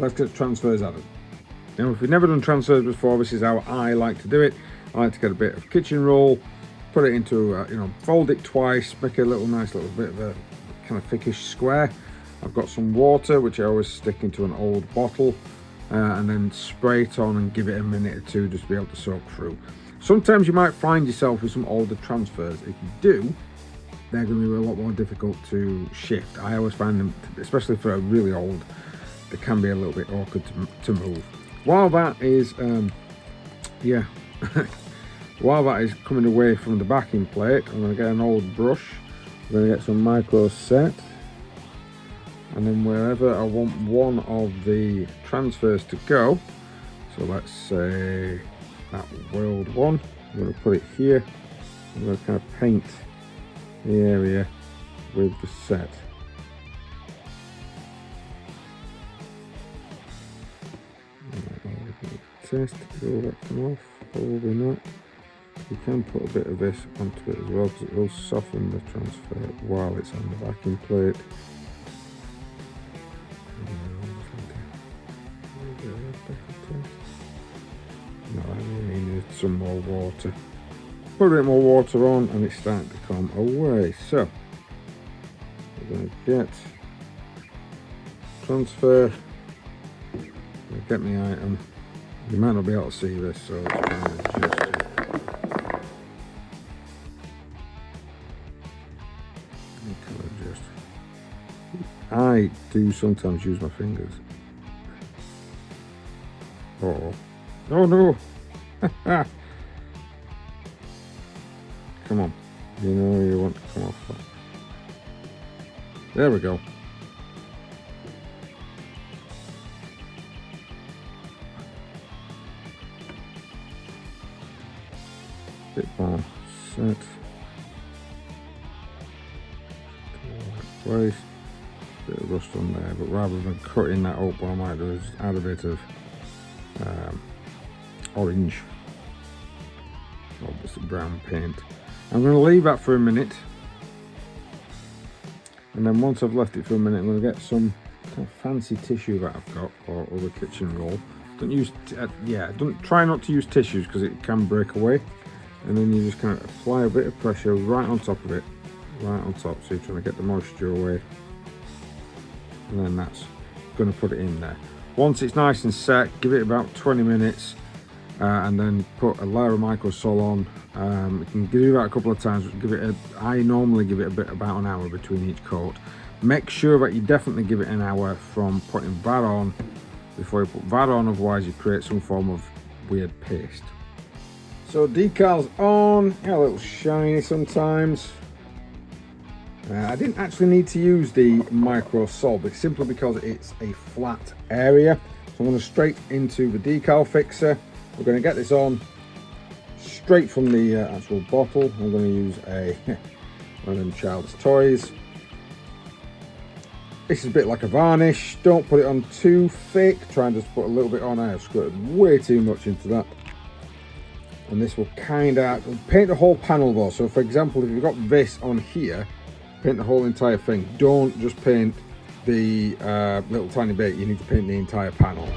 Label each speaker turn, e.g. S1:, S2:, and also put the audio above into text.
S1: let's get transfers added. Now, if you've never done transfers before, this is how I like to do it. I like to get a bit of kitchen roll, put it into, fold it twice, make a nice little bit of a kind of thickish square. I've got some water, which I always stick into an old bottle, and then spray it on and give it a minute or two just to be able to soak through. Sometimes you might find yourself with some older transfers. If you do, they're going to be a lot more difficult to shift. I always find them, especially for a really old, they can be a little bit awkward to move. While that is, while that is coming away from the backing plate, I'm going to get an old brush. I'm going to get some micro set, and then wherever I want one of the transfers to go, so let's say that world one, I'm going to put it here. I'm going to kind of paint the area with the set. Test, will that come off? Probably not. You can put a bit of this onto it as well, because it will soften the transfer while it's on the backing plate. No, I really need some more water. Put a bit more water on and it's starting to come away. So we're going to get transfer. Get my item. You might not be able to see this, so it's kind of just. I do sometimes use my fingers. Oh no! Come on, you know you want to come off. There we go. Bit more set. Place. Bit of rust on there, but rather than cutting that up, what I might do is add a bit of orange, obviously brown paint. I'm going to leave that for a minute, and then once I've left it for a minute, I'm going to get some kind of fancy tissue that I've got, or other kitchen roll. Don't use, try not to use tissues because it can break away. And then you just kind of apply a bit of pressure right on top of it, right on top, so you're trying to get the moisture away. And then that's going to put it in there. Once it's nice and set, give it about 20 minutes, and then put a layer of microsol on. You can do that a couple of times. I normally give it about an hour between each coat. Make sure that you definitely give it an hour from putting that on before you put that on, otherwise you create some form of weird paste. So decals on, a little shiny sometimes. I didn't actually need to use the micro sol, but simply because it's a flat area. So I'm going to straight into the decal fixer. We're going to get this on straight from the actual bottle. I'm going to use one of them child's toys. This is a bit like a varnish. Don't put it on too thick. Try and just put a little bit on. I have squirted way too much into that. And this will kind of paint the whole panel though. So for example, if you've got this on here, paint the whole entire thing. Don't just paint the little tiny bit. You need to paint the entire panel.